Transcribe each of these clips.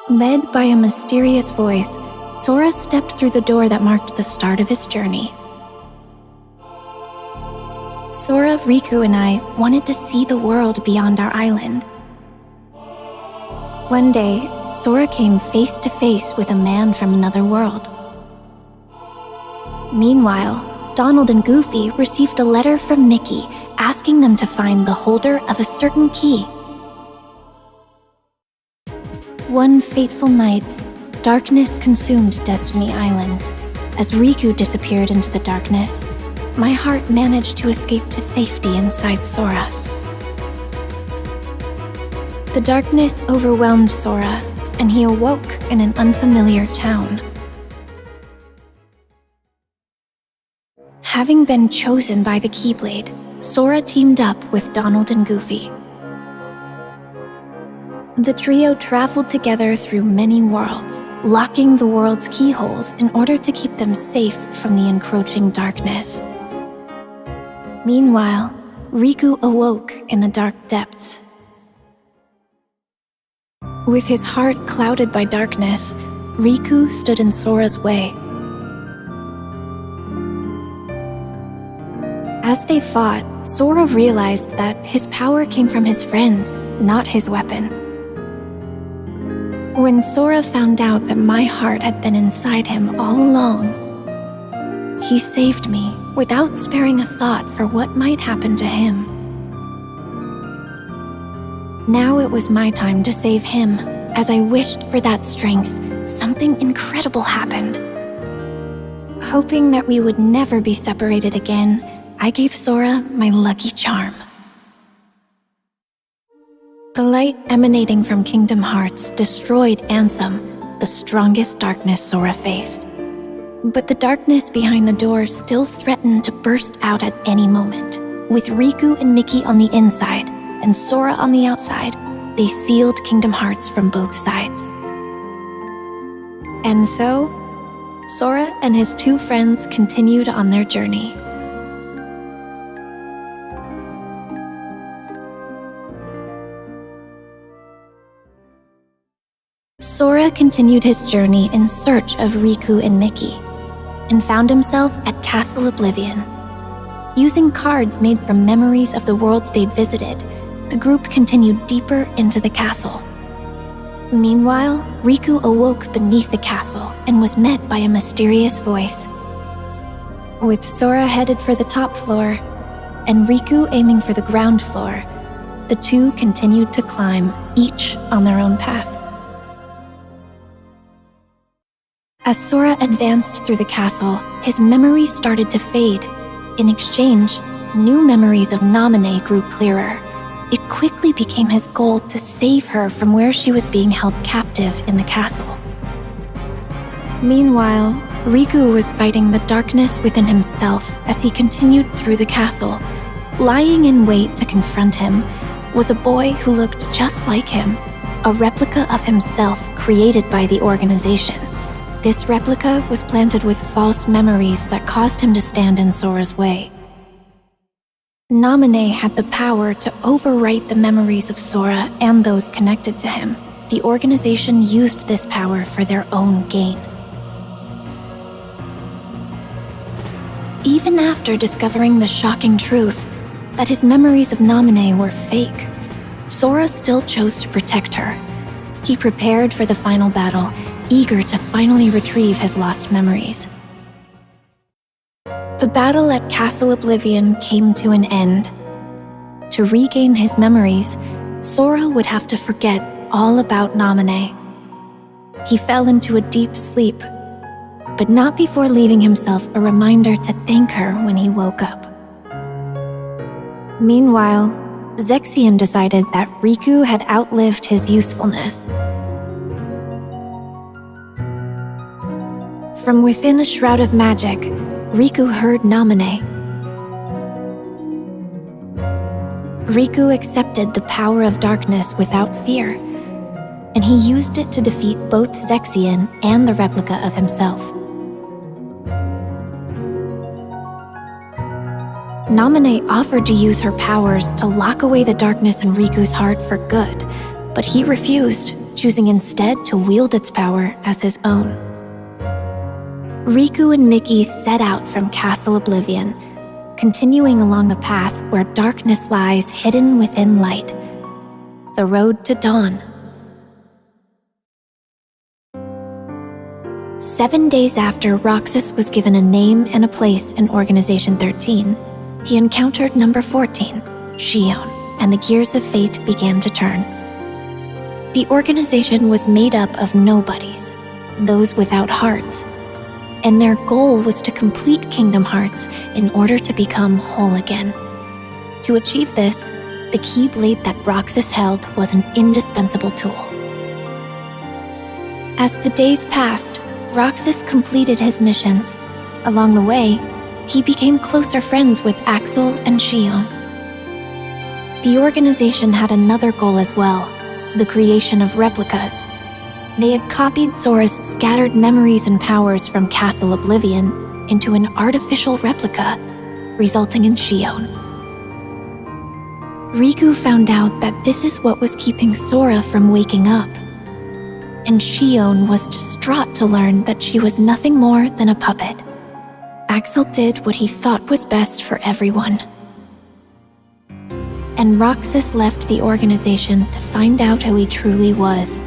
Led by a mysterious voice, Sora stepped through the door that marked the start of his journey. Sora, Riku, and I wanted to see the world beyond our island. One day, Sora came face to face with a man from another world. Meanwhile, Donald and Goofy received a letter from Mickey asking them to find the holder of a certain key. One fateful night, darkness consumed Destiny Islands. As Riku disappeared into the darkness, my heart managed to escape to safety inside Sora. The darkness overwhelmed Sora, and he awoke in an unfamiliar town. Having been chosen by the Keyblade, Sora teamed up with Donald and Goofy. The trio traveled together through many worlds, locking the world's keyholes in order to keep them safe from the encroaching darkness. Meanwhile, Riku awoke in the dark depths. With his heart clouded by darkness, Riku stood in Sora's way. As they fought, Sora realized that his power came from his friends, not his weapon. When Sora found out that my heart had been inside him all along, he saved me without sparing a thought for what might happen to him. Now it was my time to save him. As I wished for that strength, something incredible happened. Hoping that we would never be separated again, I gave Sora my lucky charm. The light emanating from Kingdom Hearts destroyed Ansem, the strongest darkness Sora faced. But the darkness behind the door still threatened to burst out at any moment. With Riku and Mickey on the inside and Sora on the outside, they sealed Kingdom Hearts from both sides. And so, Sora and his two friends continued on their journey. Sora continued his journey in search of Riku and Mickey, and found himself at Castle Oblivion. Using cards made from memories of the worlds they'd visited, the group continued deeper into the castle. Meanwhile, Riku awoke beneath the castle and was met by a mysterious voice. With Sora headed for the top floor, and Riku aiming for the ground floor, the two continued to climb, each on their own path. As Sora advanced through the castle, his memories started to fade. In exchange, new memories of Naminé grew clearer. It quickly became his goal to save her from where she was being held captive in the castle. Meanwhile, Riku was fighting the darkness within himself as he continued through the castle. Lying in wait to confront him was a boy who looked just like him, a replica of himself created by the organization. This replica was planted with false memories that caused him to stand in Sora's way. Naminé had the power to overwrite the memories of Sora and those connected to him. The organization used this power for their own gain. Even after discovering the shocking truth that his memories of Naminé were fake, Sora still chose to protect her. He prepared for the final battle, eager to finally retrieve his lost memories. The battle at Castle Oblivion came to an end. To regain his memories, Sora would have to forget all about Naminé. He fell into a deep sleep, but not before leaving himself a reminder to thank her when he woke up. Meanwhile, Zexion decided that Riku had outlived his usefulness. From within a shroud of magic, Riku heard Naminé. Riku accepted the power of darkness without fear, and he used it to defeat both Zexion and the replica of himself. Naminé offered to use her powers to lock away the darkness in Riku's heart for good, but he refused, choosing instead to wield its power as his own. Riku and Mickey set out from Castle Oblivion, continuing along the path where darkness lies hidden within light, the road to dawn. 7 days after Roxas was given a name and a place in Organization 13, he encountered number 14, Xion, and the gears of fate began to turn. The organization was made up of nobodies, those without hearts, and their goal was to complete Kingdom Hearts in order to become whole again. To achieve this, the Keyblade that Roxas held was an indispensable tool. As the days passed, Roxas completed his missions. Along the way, he became closer friends with Axel and Xion. The organization had another goal as well, the creation of replicas. They had copied Sora's scattered memories and powers from Castle Oblivion into an artificial replica, resulting in Xion. Riku found out that this is what was keeping Sora from waking up, and Xion was distraught to learn that she was nothing more than a puppet. Axel did what he thought was best for everyone. And Roxas left the organization to find out who he truly was.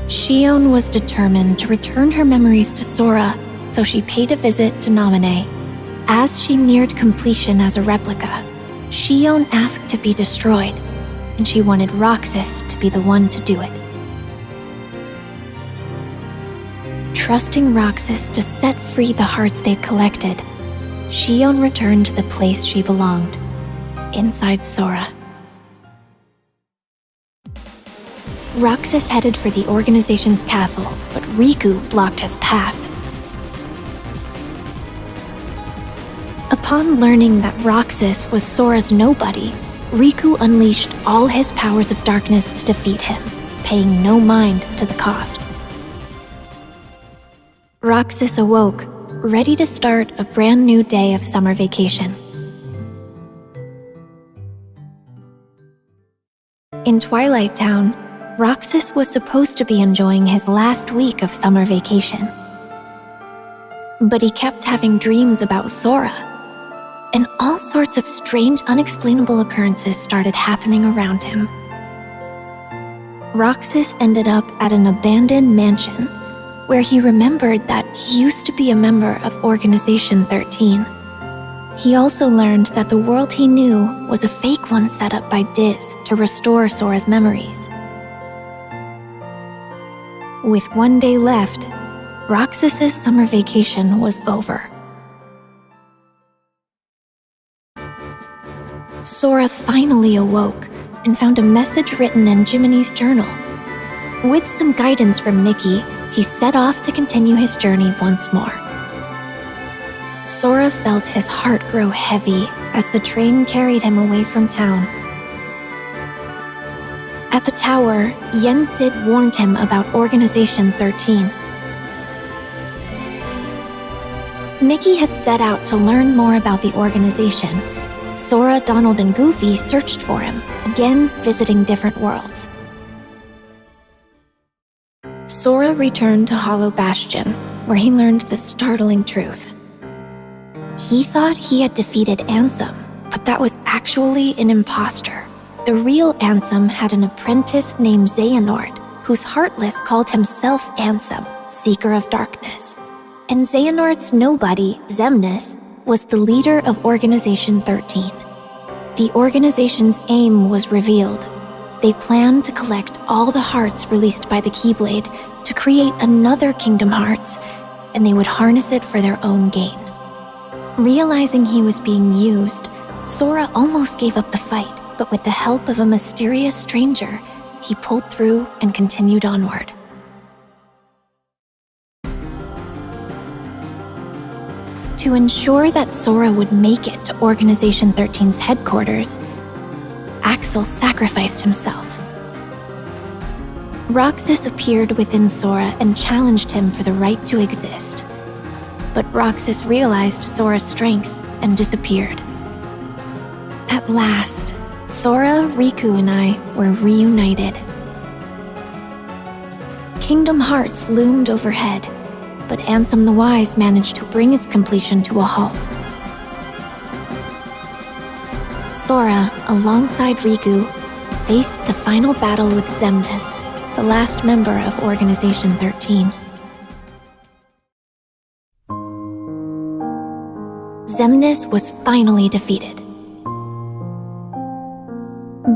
Xion was determined to return her memories to Sora, so she paid a visit to Naminé. As she neared completion as a replica, Xion asked to be destroyed, and she wanted Roxas to be the one to do it. Trusting Roxas to set free the hearts they'd collected, Xion returned to the place she belonged, inside Sora. Roxas headed for the organization's castle, but Riku blocked his path. Upon learning that Roxas was Sora's nobody, Riku unleashed all his powers of darkness to defeat him, paying no mind to the cost. Roxas awoke, ready to start a brand new day of summer vacation. In Twilight Town, Roxas was supposed to be enjoying his last week of summer vacation. But he kept having dreams about Sora, and all sorts of strange, unexplainable occurrences started happening around him. Roxas ended up at an abandoned mansion, where he remembered that he used to be a member of Organization 13. He also learned that the world he knew was a fake one set up by Diz to restore Sora's memories. With 1 day left, Roxas's summer vacation was over. Sora finally awoke and found a message written in Jiminy's journal. With some guidance from Mickey, he set off to continue his journey once more. Sora felt his heart grow heavy as the train carried him away from town. At the tower, Yen Sid warned him about Organization 13. Mickey had set out to learn more about the organization. Sora, Donald, and Goofy searched for him, again visiting different worlds. Sora returned to Hollow Bastion, where he learned the startling truth. He thought he had defeated Ansem, but that was actually an imposter. The real Ansem had an apprentice named Xehanort, whose Heartless called himself Ansem, Seeker of Darkness. And Xehanort's nobody, Xemnas, was the leader of Organization 13. The organization's aim was revealed. They planned to collect all the hearts released by the Keyblade to create another Kingdom Hearts, and they would harness it for their own gain. Realizing he was being used, Sora almost gave up the fight, but with the help of a mysterious stranger, he pulled through and continued onward. To ensure that Sora would make it to Organization 13's headquarters, Axel sacrificed himself. Roxas appeared within Sora and challenged him for the right to exist. But Roxas realized Sora's strength and disappeared. At last, Sora, Riku, and I were reunited. Kingdom Hearts loomed overhead, but Ansem the Wise managed to bring its completion to a halt. Sora, alongside Riku, faced the final battle with Xemnas, the last member of Organization 13. Xemnas was finally defeated.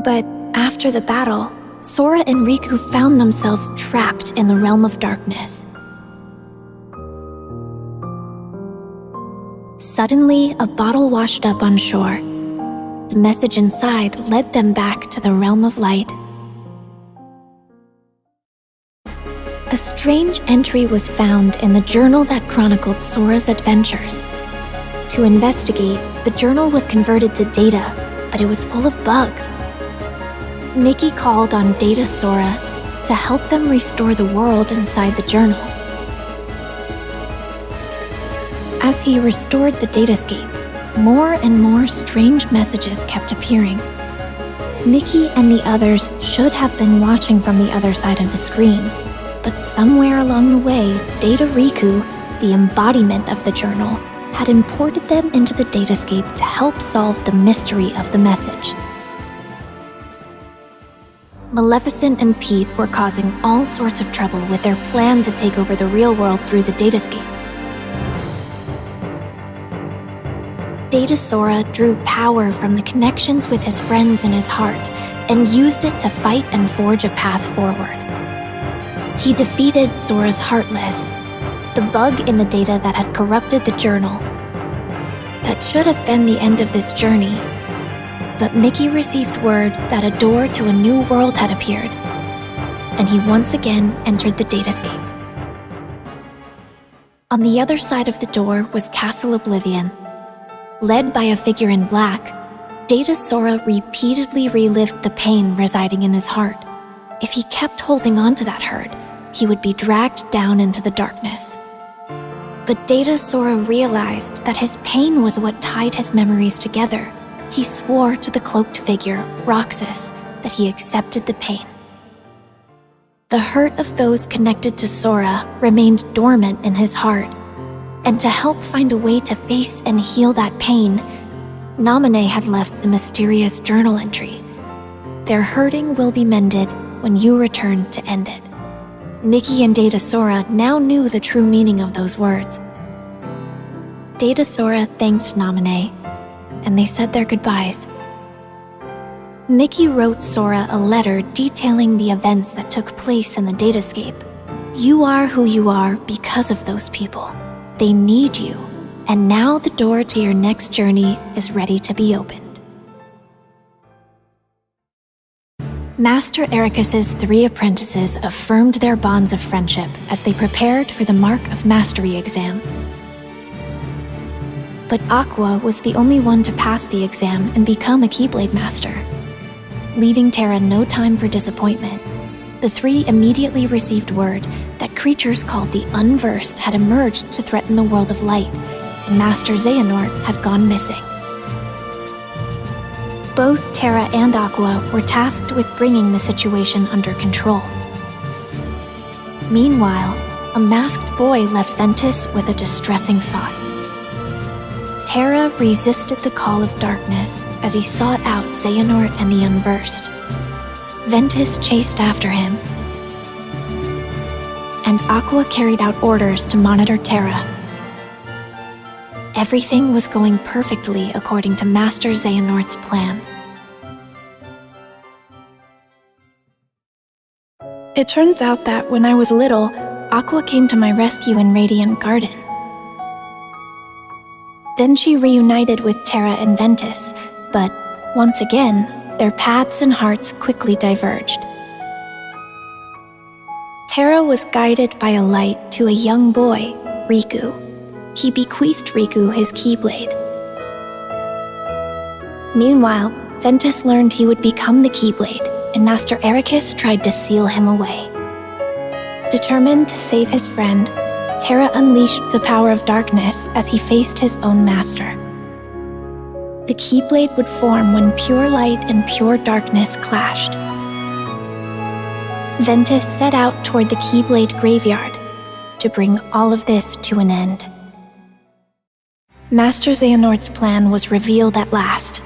But after the battle, Sora and Riku found themselves trapped in the realm of darkness. Suddenly, a bottle washed up on shore. The message inside led them back to the realm of light. A strange entry was found in the journal that chronicled Sora's adventures. To investigate, the journal was converted to data, but it was full of bugs. Mickey called on Data Sora to help them restore the world inside the journal. As he restored the datascape, more and more strange messages kept appearing. Mickey and the others should have been watching from the other side of the screen, but somewhere along the way, Data Riku, the embodiment of the journal, had imported them into the datascape to help solve the mystery of the message. Maleficent and Pete were causing all sorts of trouble with their plan to take over the real world through the datascape. Data Sora drew power from the connections with his friends in his heart and used it to fight and forge a path forward. He defeated Sora's Heartless, the bug in the data that had corrupted the journal. That should have been the end of this journey, but Mickey received word that a door to a new world had appeared, and he once again entered the datascape. On the other side of the door was Castle Oblivion. Led by a figure in black, Data Sora repeatedly relived the pain residing in his heart. If he kept holding on to that hurt, he would be dragged down into the darkness. But Data Sora realized that his pain was what tied his memories together. He swore to the cloaked figure, Roxas, that he accepted the pain. The hurt of those connected to Sora remained dormant in his heart, and to help find a way to face and heal that pain, Naminé had left the mysterious journal entry. Their hurting will be mended when you return to end it. Mickey and Data Sora now knew the true meaning of those words. Data Sora thanked Naminé, and they said their goodbyes. Mickey wrote Sora a letter detailing the events that took place in the datascape. You are who you are because of those people. They need you, and now the door to your next journey is ready to be opened. Master Ericus's 3 apprentices affirmed their bonds of friendship as they prepared for the Mark of Mastery exam. But Aqua was the only one to pass the exam and become a Keyblade Master. Leaving Terra no time for disappointment, the 3 immediately received word that creatures called the Unversed had emerged to threaten the world of light, and Master Xehanort had gone missing. Both Terra and Aqua were tasked with bringing the situation under control. Meanwhile, a masked boy left Ventus with a distressing thought. Terra resisted the call of darkness as he sought out Xehanort and the Unversed. Ventus chased after him, and Aqua carried out orders to monitor Terra. Everything was going perfectly according to Master Xehanort's plan. It turns out that when I was little, Aqua came to my rescue in Radiant Garden. Then she reunited with Terra and Ventus, but once again, their paths and hearts quickly diverged. Terra was guided by a light to a young boy, Riku. He bequeathed Riku his Keyblade. Meanwhile, Ventus learned he would become the Keyblade, and Master Ericus tried to seal him away. Determined to save his friend, Terra unleashed the power of darkness as he faced his own master. the Keyblade would form when pure light and pure darkness clashed. Ventus set out toward the Keyblade graveyard to bring all of this to an end. Master Xehanort's plan was revealed at last.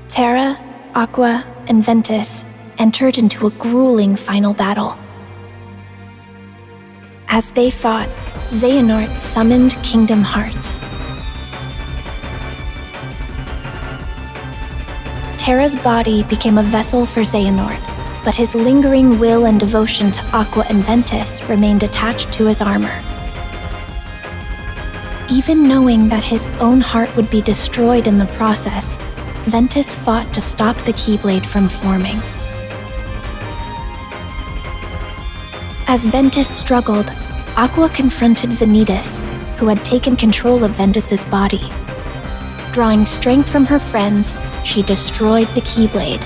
Terra, Aqua, and Ventus entered into a grueling final battle. As they fought, Xehanort summoned Kingdom Hearts. Terra's body became a vessel for Xehanort, but his lingering will and devotion to Aqua and Ventus remained attached to his armor. Even knowing that his own heart would be destroyed in the process, Ventus fought to stop the Keyblade from forming. As Ventus struggled, Aqua confronted Vanitas, who had taken control of Ventus's body. Drawing strength from her friends, she destroyed the Keyblade.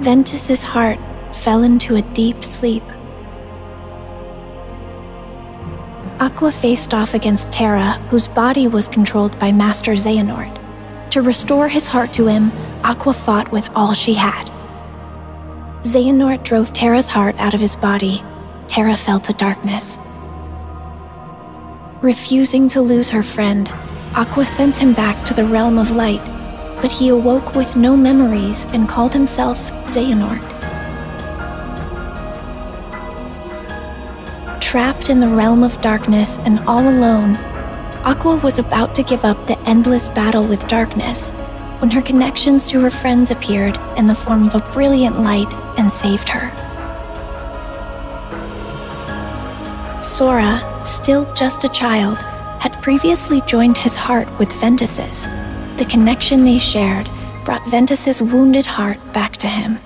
Ventus's heart fell into a deep sleep. Aqua faced off against Terra, whose body was controlled by Master Xehanort. To restore his heart to him, Aqua fought with all she had. Xehanort drove Terra's heart out of his body. Terra fell to darkness. Refusing to lose her friend, Aqua sent him back to the realm of light, but he awoke with no memories and called himself Xehanort. Trapped in the realm of darkness and all alone, Aqua was about to give up the endless battle with darkness when her connections to her friends appeared in the form of a brilliant light and saved her. Sora, still just a child, had previously joined his heart with Ventus's. The connection they shared brought Ventus's wounded heart back to him.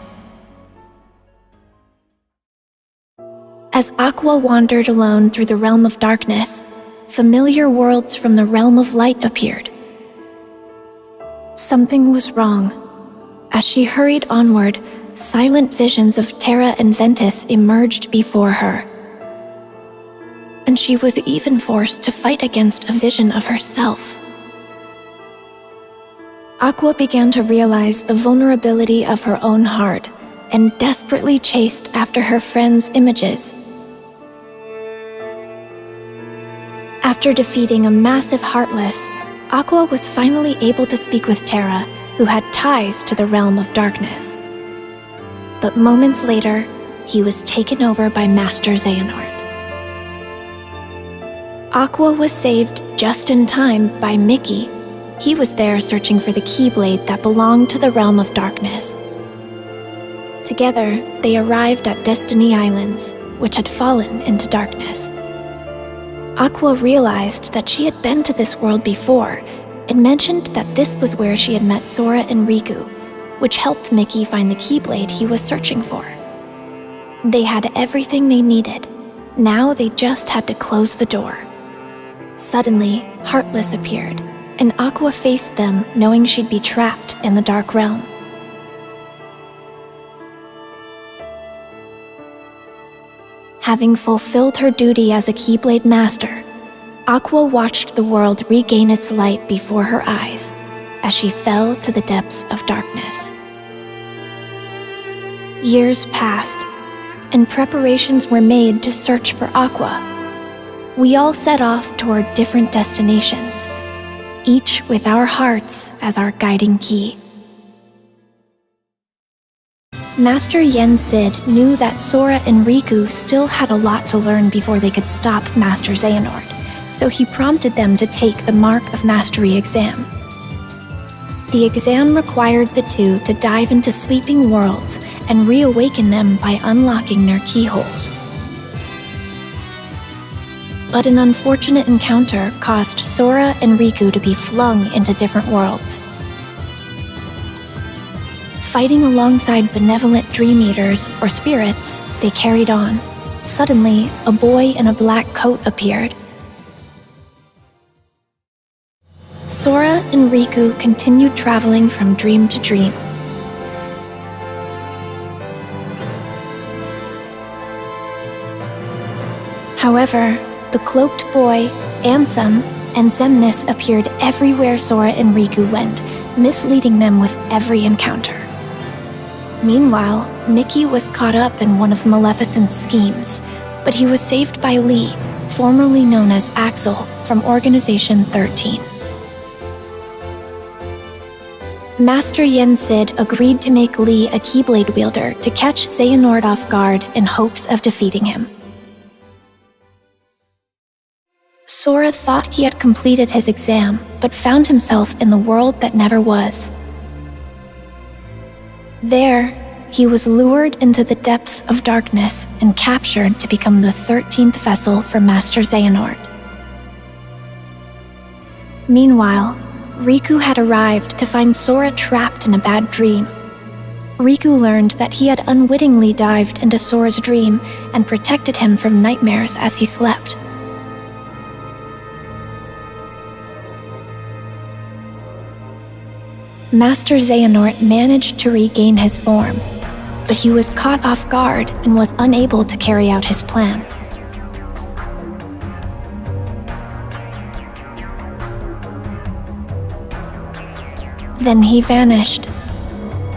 As Aqua wandered alone through the realm of darkness, familiar worlds from the realm of light appeared. Something was wrong. As she hurried onward, silent visions of Terra and Ventus emerged before her. And she was even forced to fight against a vision of herself. Aqua began to realize the vulnerability of her own heart and desperately chased after her friends' images. After defeating a massive Heartless, Aqua was finally able to speak with Terra, who had ties to the realm of darkness. But moments later, he was taken over by Master Xehanort. Aqua was saved just in time by Mickey. He was there searching for the Keyblade that belonged to the realm of darkness. Together, they arrived at Destiny Islands, which had fallen into darkness. Aqua realized that she had been to this world before and mentioned that this was where she had met Sora and Riku, which helped Mickey find the Keyblade he was searching for. They had everything they needed. Now they just had to close the door. Suddenly, Heartless appeared, and Aqua faced them knowing she'd be trapped in the Dark Realm. Having fulfilled her duty as a Keyblade Master, Aqua watched the world regain its light before her eyes as she fell to the depths of darkness. Years passed, and preparations were made to search for Aqua. We all set off toward different destinations, each with our hearts as our guiding key. Master Yen Sid knew that Sora and Riku still had a lot to learn before they could stop Master Xehanort, so he prompted them to take the Mark of Mastery exam. The exam required the two to dive into sleeping worlds and reawaken them by unlocking their keyholes. But an unfortunate encounter caused Sora and Riku to be flung into different worlds. Fighting alongside benevolent Dream Eaters, or spirits, they carried on. Suddenly, a boy in a black coat appeared. Sora and Riku continued traveling from dream to dream. However, the Cloaked Boy, Ansem, and Xemnas appeared everywhere Sora and Riku went, misleading them with every encounter. Meanwhile, Mickey was caught up in one of Maleficent's schemes, but he was saved by Lee, formerly known as Axel, from Organization 13. Master Yen Sid agreed to make Lee a Keyblade wielder to catch Xehanort off guard in hopes of defeating him. Sora thought he had completed his exam, but found himself in the world that never was. There, he was lured into the depths of darkness and captured to become the 13th vessel for Master Xehanort. Meanwhile, Riku had arrived to find Sora trapped in a bad dream. Riku learned that he had unwittingly dived into Sora's dream and protected him from nightmares as he slept. Master Xehanort managed to regain his form, but he was caught off guard and was unable to carry out his plan. Then he vanished,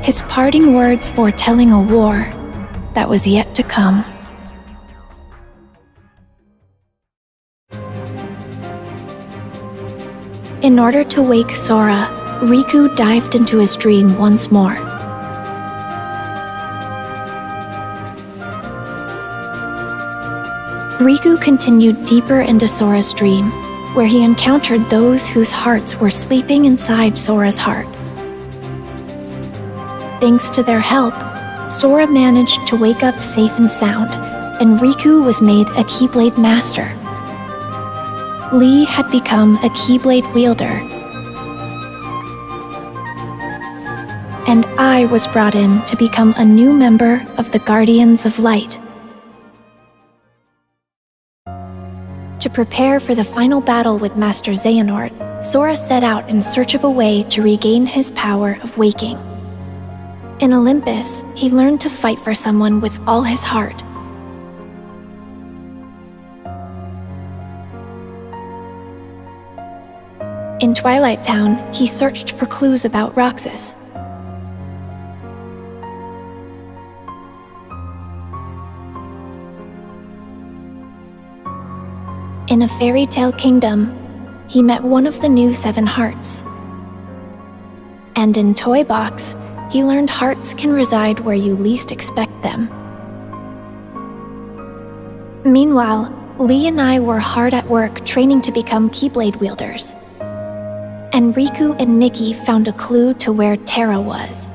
his parting words foretelling a war that was yet to come. In order to wake Sora, Riku dived into his dream once more. Riku continued deeper into Sora's dream, where he encountered those whose hearts were sleeping inside Sora's heart. Thanks to their help, Sora managed to wake up safe and sound, and Riku was made a Keyblade Master. Lee had become a Keyblade wielder, and I was brought in to become a new member of the Guardians of Light. To prepare for the final battle with Master Xehanort, Sora set out in search of a way to regain his power of waking. In Olympus, he learned to fight for someone with all his heart. In Twilight Town, he searched for clues about Roxas. In a fairy tale kingdom, he met one of the new 7 hearts. And in Toy Box, he learned hearts can reside where you least expect them. Meanwhile, Lee and I were hard at work training to become Keyblade wielders. And Riku and Mickey found a clue to where Terra was.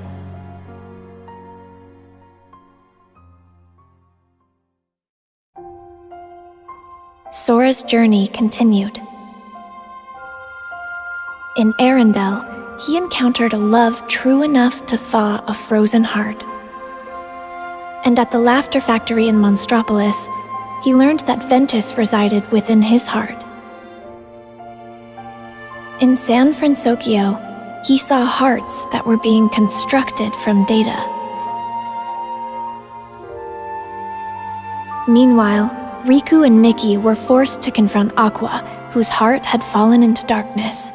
Sora's journey continued. In Arendelle, he encountered a love true enough to thaw a frozen heart. And at the Laughter Factory in Monstropolis, he learned that Ventus resided within his heart. In San Francisco, he saw hearts that were being constructed from data. Meanwhile, Riku and Mickey were forced to confront Aqua, whose heart had fallen into darkness.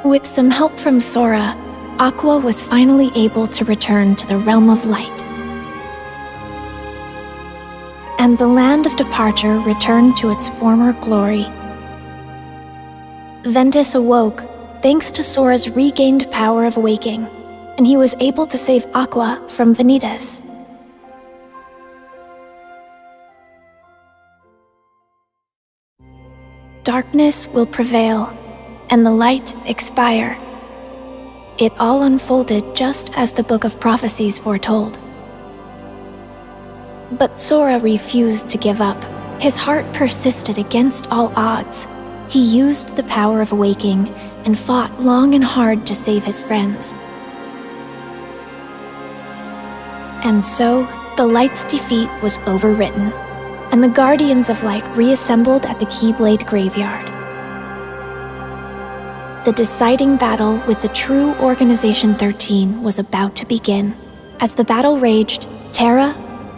With some help from Sora, Aqua was finally able to return to the realm of light. And the land of departure returned to its former glory. Ventus awoke thanks to Sora's regained power of waking, and he was able to save Aqua from Vanitas. Darkness will prevail, and the light expire. It all unfolded just as the Book of Prophecies foretold. But Sora refused to give up. His heart persisted against all odds. He used the power of waking and fought long and hard to save his friends. And so, the Light's defeat was overwritten, and the Guardians of Light reassembled at the Keyblade Graveyard. The deciding battle with the true Organization 13 was about to begin. As the battle raged, Terra,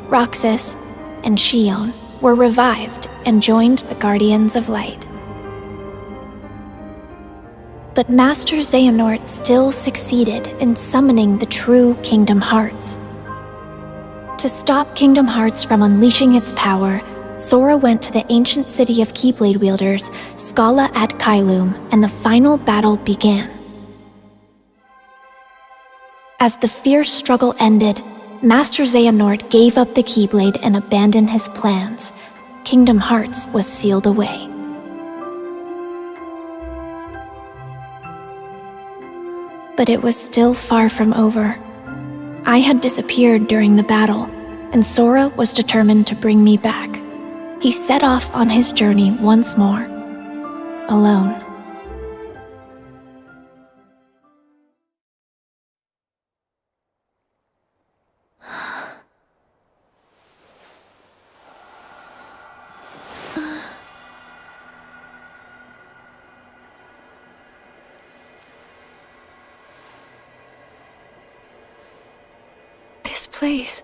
Roxas, and Xion were revived and joined the Guardians of Light. But Master Xehanort still succeeded in summoning the true Kingdom Hearts. To stop Kingdom Hearts from unleashing its power, Sora went to the ancient city of Keyblade wielders, Scala at Kylum, and the final battle began. As the fierce struggle ended, Master Xehanort gave up the Keyblade and abandoned his plans. Kingdom Hearts was sealed away. But it was still far from over. I had disappeared during the battle, and Sora was determined to bring me back. He set off on his journey once more, alone. This place.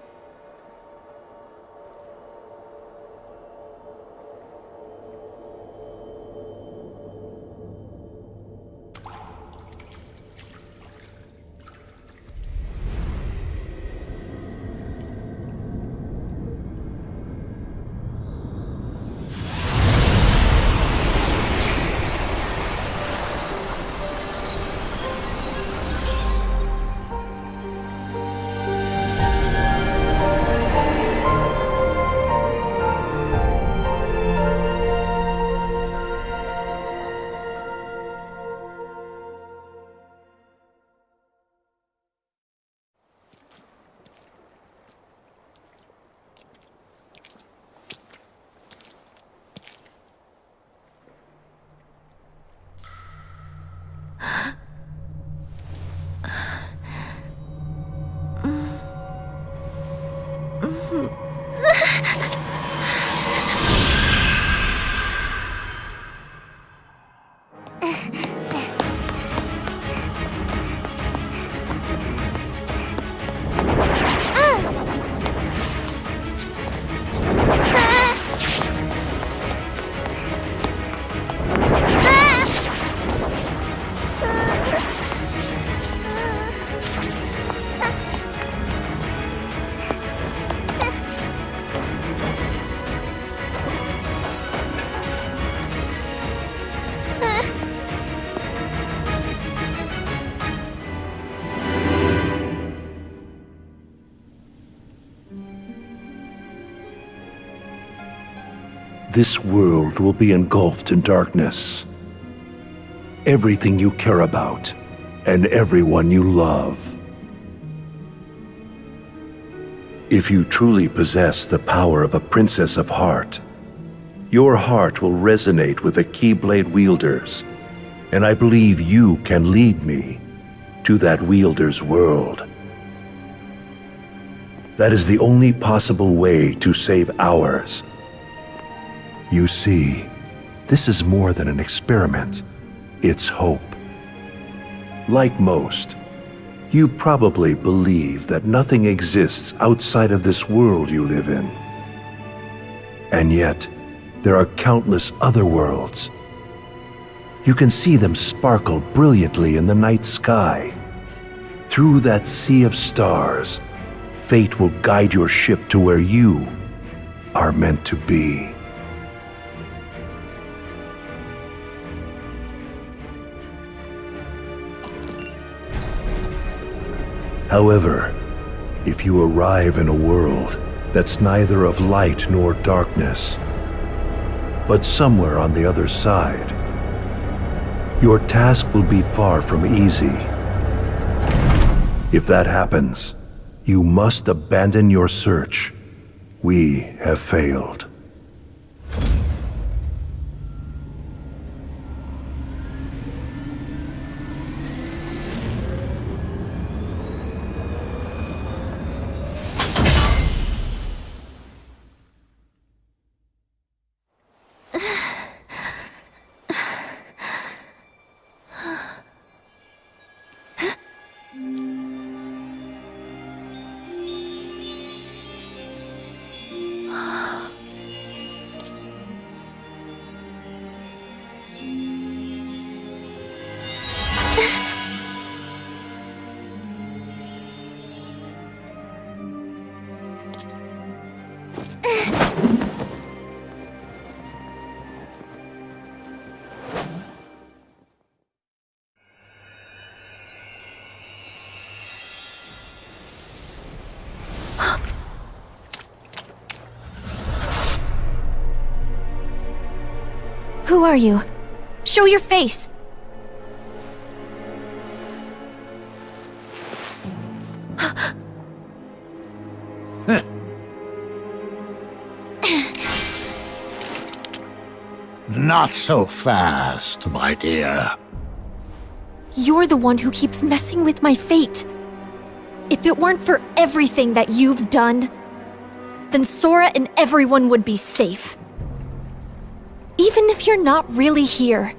This world will be engulfed in darkness. Everything you care about, and everyone you love. If you truly possess the power of a Princess of Heart, your heart will resonate with the Keyblade wielders, and I believe you can lead me to that wielder's world. That is the only possible way to save ours. You see, this is more than an experiment. It's hope. Like most, you probably believe that nothing exists outside of this world you live in. And yet, there are countless other worlds. You can see them sparkle brilliantly in the night sky. Through that sea of stars, fate will guide your ship to where you are meant to be. However, if you arrive in a world that's neither of light nor darkness, but somewhere on the other side, your task will be far from easy. If that happens, you must abandon your search. We have failed. Who are you? Show your face! Not so fast, my dear. You're the one who keeps messing with my fate. If it weren't for everything that you've done, then Sora and everyone would be safe. Even if you're not really here,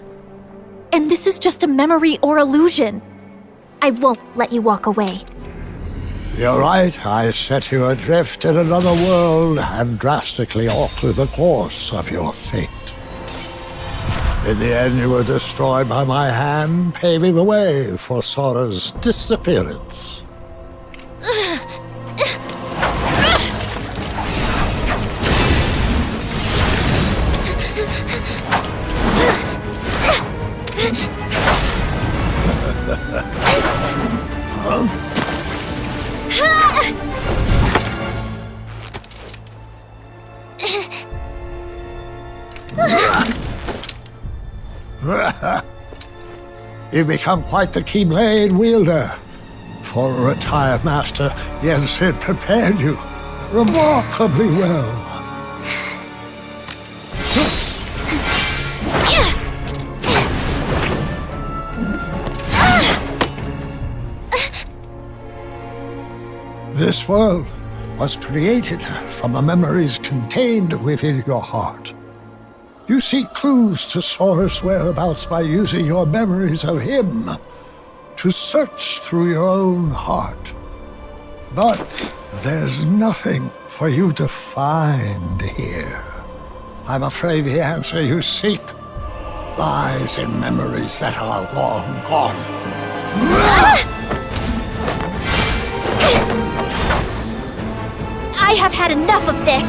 and this is just a memory or illusion, I won't let you walk away. You're right, I set you adrift in another world and drastically altered the course of your fate. In the end, you were destroyed by my hand, paving the way for Sora's disappearance. You've become quite the Keyblade wielder. For a retired master, Yen Sid prepared you remarkably well. This world was created from the memories contained within your heart. You seek clues to Sora's whereabouts by using your memories of him to search through your own heart. But there's nothing for you to find here. I'm afraid the answer you seek lies in memories that are long gone. I have had enough of this!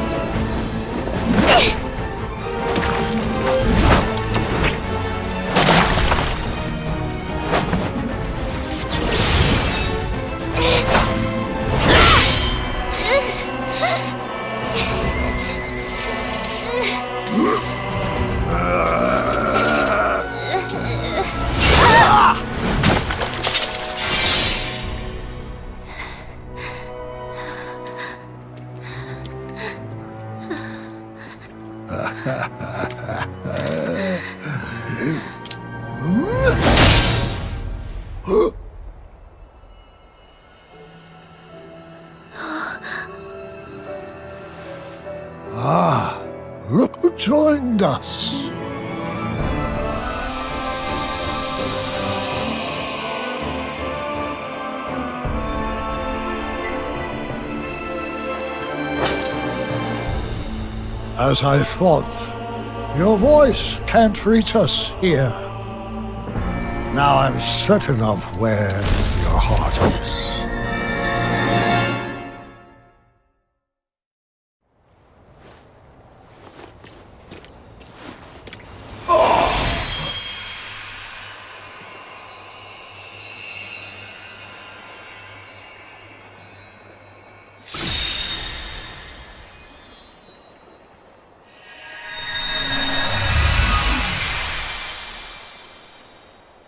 Look who joined us. As I thought, your voice can't reach us here. Now I'm certain of where your heart is.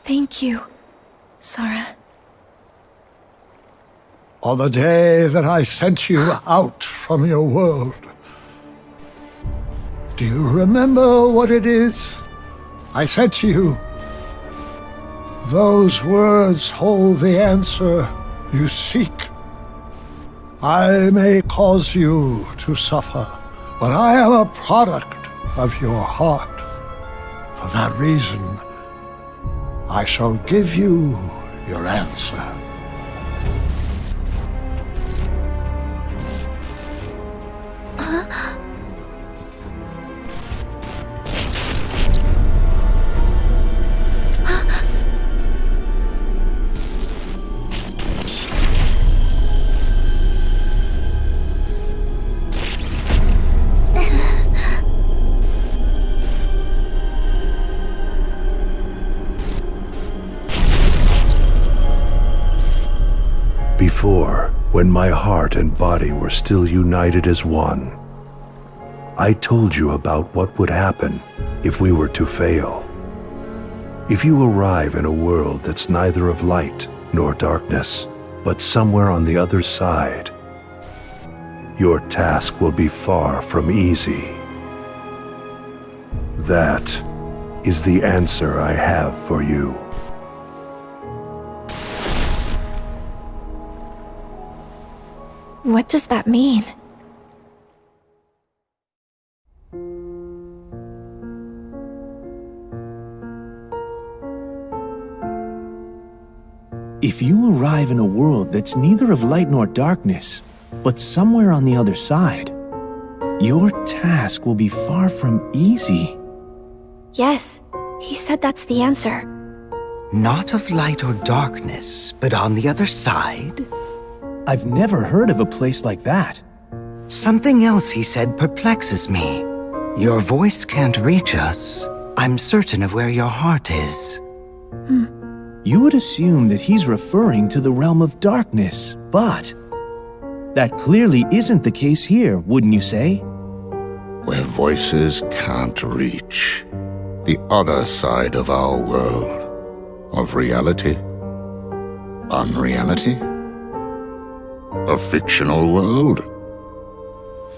Thank you, Sora. On the day that I sent you out from your world, do you remember what it is I said to you? Those words hold the answer you seek. I may cause you to suffer, but I am a product of your heart. For that reason, I shall give you your answer. Before, when my heart and body were still united as one, I told you about what would happen if we were to fail. If you arrive in a world that's neither of light nor darkness, but somewhere on the other side, your task will be far from easy. That is the answer I have for you. What does that mean? If you arrive in a world that's neither of light nor darkness, but somewhere on the other side, your task will be far from easy. Yes, he said that's the answer. Not of light or darkness, but on the other side? I've never heard of a place like that. Something else he said perplexes me. Your voice can't reach us. I'm certain of where your heart is. You would assume that he's referring to the realm of darkness, but that clearly isn't the case here, wouldn't you say? Where voices can't reach. The other side of our world. Of reality. Unreality. A fictional world.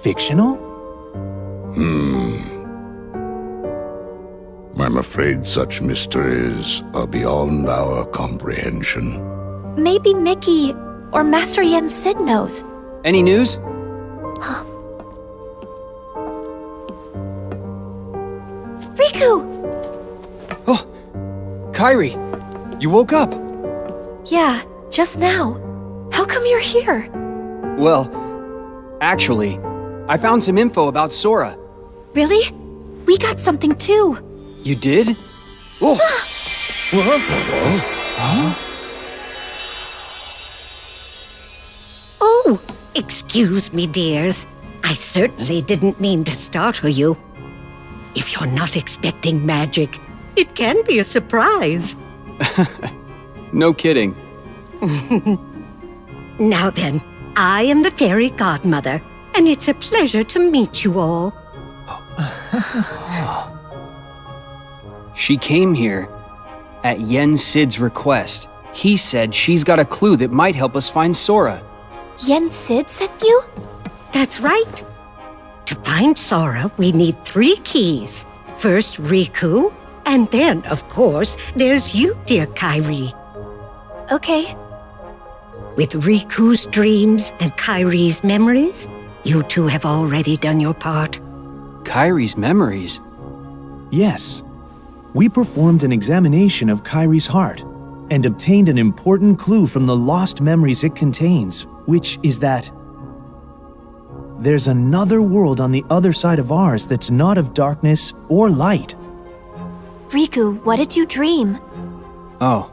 Fictional? I'm afraid such mysteries are beyond our comprehension. Maybe Mickey or Master Yen Sid knows. Any news? Riku! Oh, Kairi, you woke up. Yeah, just now. How come you're here? Well, actually, I found some info about Sora. Really? We got something too. You did? Oh, Oh, excuse me, dears. I certainly didn't mean to startle you. If you're not expecting magic, it can be a surprise. no kidding. Now then, I am the fairy godmother, and it's a pleasure to meet you all. She came here at Yen Sid's request. He said she's got a clue that might help us find Sora. Yen Sid sent you? That's right. To find Sora, we need 3 keys. First, Riku, and then, of course, there's you, dear Kairi. Okay. With Riku's dreams and Kairi's memories, you two have already done your part. Kairi's memories? Yes. We performed an examination of Kairi's heart and obtained an important clue from the lost memories it contains, which is that there's another world on the other side of ours that's not of darkness or light. Riku, what did you dream? Oh,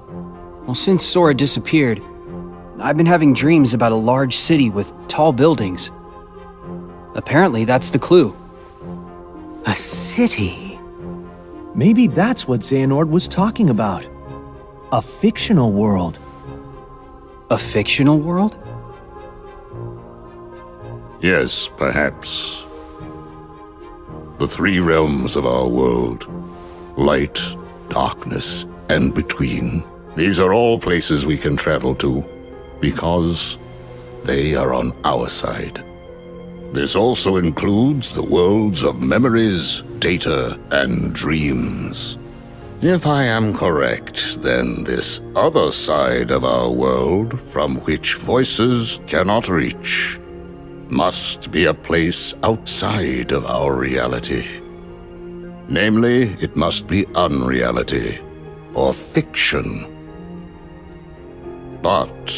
well, since Sora disappeared, I've been having dreams about a large city with tall buildings. Apparently, that's the clue. A city? Maybe that's what Xehanort was talking about. A fictional world. A fictional world? Yes, perhaps. The 3 realms of our world. Light, darkness, and between. These are all places we can travel to, because they are on our side. This also includes the worlds of memories, data, and dreams. If I am correct, then this other side of our world, from which voices cannot reach, must be a place outside of our reality. Namely, it must be unreality, or fiction. But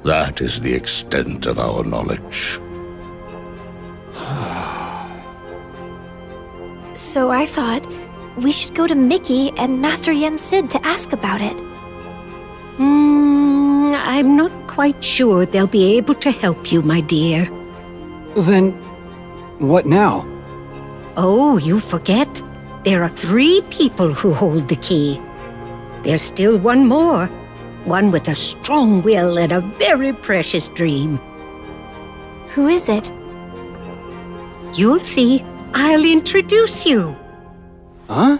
that is the extent of our knowledge. So I thought we should go to Mickey and Master Yen Sid to ask about it. I'm not quite sure they'll be able to help you, my dear. Then, what now? Oh, you forget. There are 3 people who hold the key. There's still one more. One with a strong will and a very precious dream. Who is it? You'll see. I'll introduce you. Huh?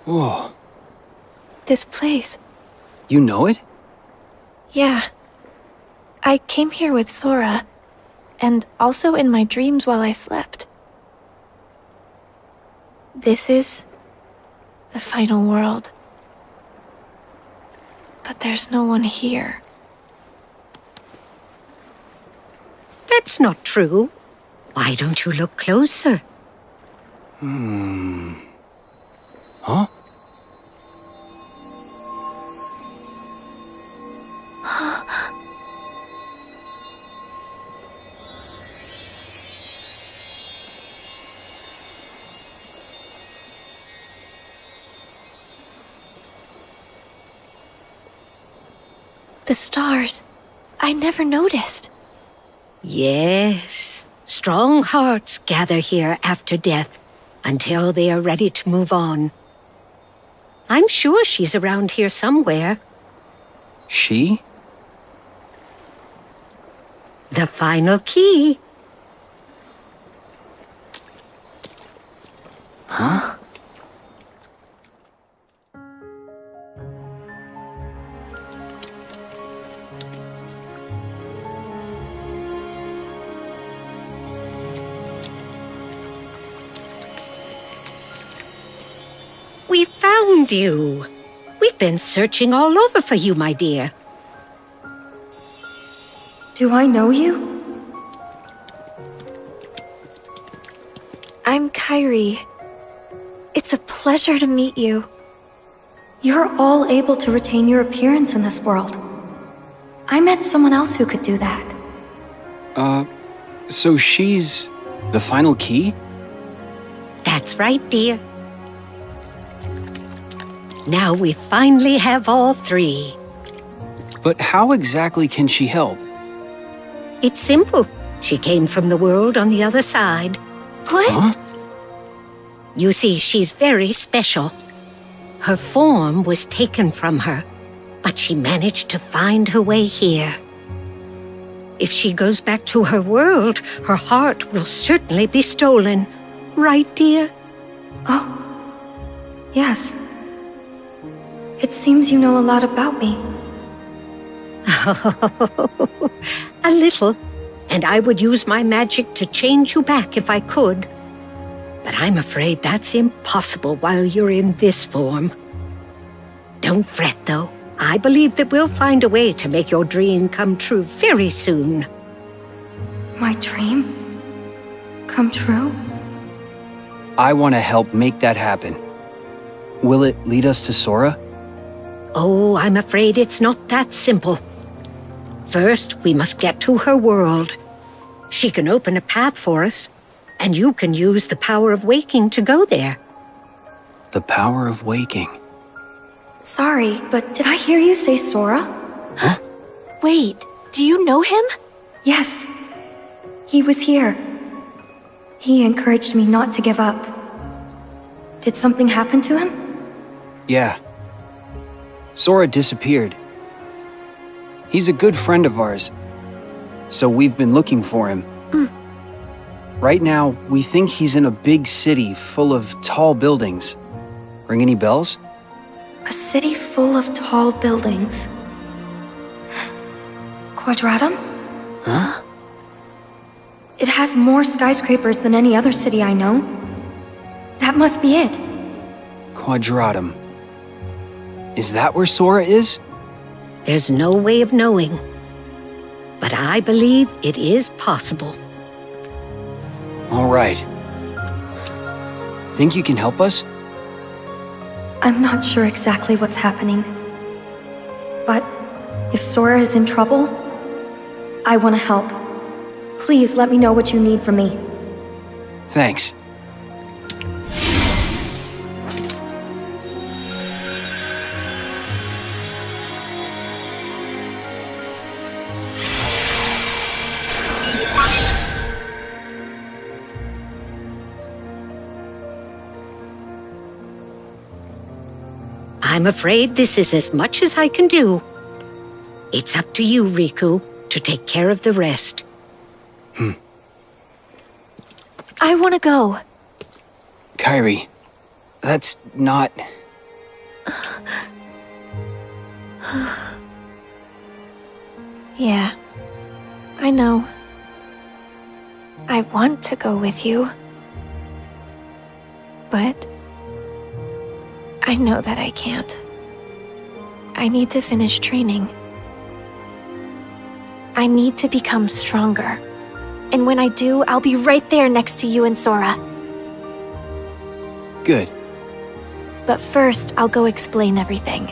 Whoa. This place. You know it? Yeah. I came here with Sora, and also in my dreams while I slept. This is the final world. But there's no one here. That's not true. Why don't you look closer? Huh? The stars. I never noticed. Yes. Strong hearts gather here after death until they are ready to move on. I'm sure she's around here somewhere. She? The final key. Huh? We found you. We've been searching all over for you, my dear. Do I know you? I'm Kairi. It's a pleasure to meet you. You're all able to retain your appearance in this world. I met someone else who could do that. So she's the final key? That's right, dear. Now we finally have all three. But how exactly can she help? It's simple. She came from the world on the other side. What? Huh? You see, she's very special. Her form was taken from her, but she managed to find her way here. If she goes back to her world, her heart will certainly be stolen. Right, dear? Oh. Yes. It seems you know a lot about me. A little, and I would use my magic to change you back if I could. But I'm afraid that's impossible while you're in this form. Don't fret, though. I believe that we'll find a way to make your dream come true very soon. My dream? Come true? I want to help make that happen. Will it lead us to Sora? Oh, I'm afraid it's not that simple. First, we must get to her world. She can open a path for us, and you can use the power of waking to go there. The power of waking. Sorry, but did I hear you say Sora? Huh? Wait, do you know him? Yes. He was here. He encouraged me not to give up. Did something happen to him? Yeah. Sora disappeared. He's a good friend of ours, so we've been looking for him. Right now, we think he's in a big city full of tall buildings. Ring any bells? A city full of tall buildings. Quadratum? Huh? It has more skyscrapers than any other city I know. That must be it. Quadratum. Is that where Sora is? There's no way of knowing. But I believe it is possible. All right. Think you can help us? I'm not sure exactly what's happening. But if Sora is in trouble, I want to help. Please let me know what you need from me. Thanks. I'm afraid this is as much as I can do. It's up to you, Riku, to take care of the rest. I want to go. Kairi, that's not... Yeah, I know. I want to go with you. But I know that I can't. I need to finish training. I need to become stronger. And when I do, I'll be right there next to you and Sora. Good. But first, I'll go explain everything.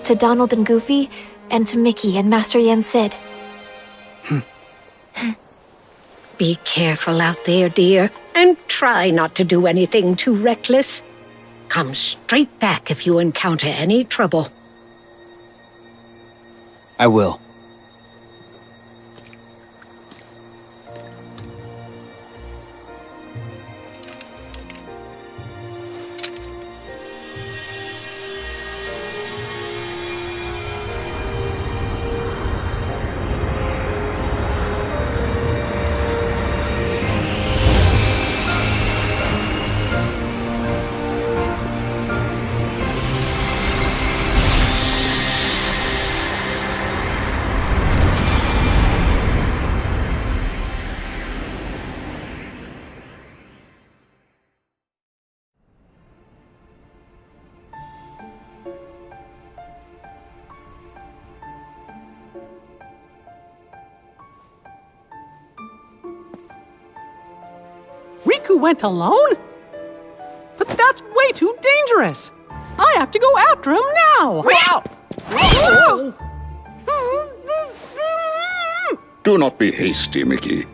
To Donald and Goofy, and to Mickey and Master Yen Sid. Be careful out there, dear, and try not to do anything too reckless. Come straight back if you encounter any trouble. I will. Riku went alone? But that's way too dangerous! I have to go after him now! Do not be hasty, Mickey.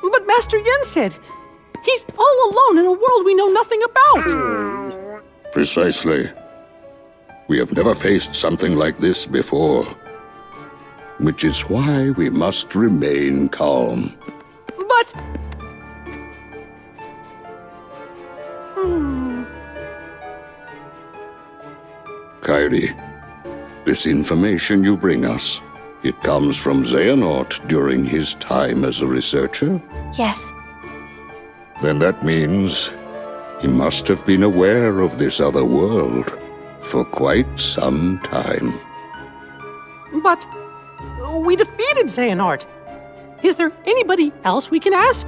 But Master Yen said he's all alone in a world we know nothing about! Precisely. We have never faced something like this before. Which is why we must remain calm. But... Kairi, this information you bring us, it comes from Xehanort during his time as a researcher? Yes, Then that means he must have been aware of this other world for quite some time. but... we defeated Xehanort. Is there anybody else we can ask?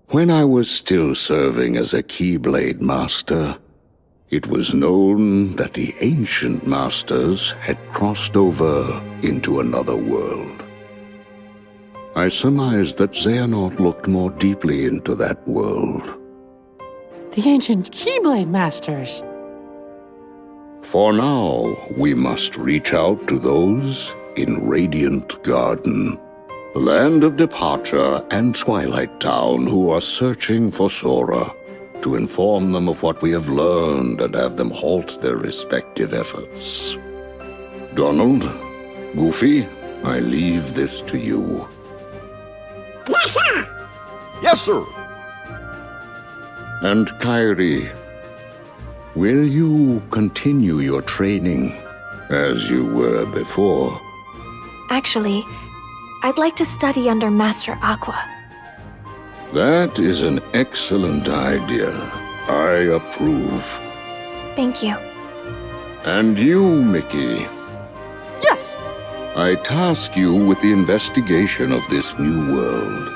When I was still serving as a Keyblade Master, it was known that the ancient masters had crossed over into another world. I surmised that Xehanort looked more deeply into that world. The ancient Keyblade Masters. For now, we must reach out to those in Radiant Garden, the land of departure and Twilight Town, who are searching for Sora, to inform them of what we have learned and have them halt their respective efforts. Donald, Goofy, I leave this to you. Yes, sir. And Kairi, will you continue your training as you were before? actually, I'd like to study under Master Aqua. That is an excellent idea. I approve. Thank you. And you, Mickey, Yes, I task you with the investigation of this new world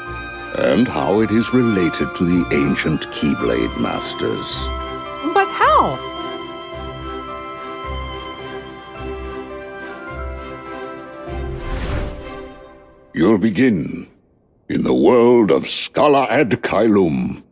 and how it is related to the ancient Keyblade Masters. but how? You'll begin in the world of Scala ad Caelum.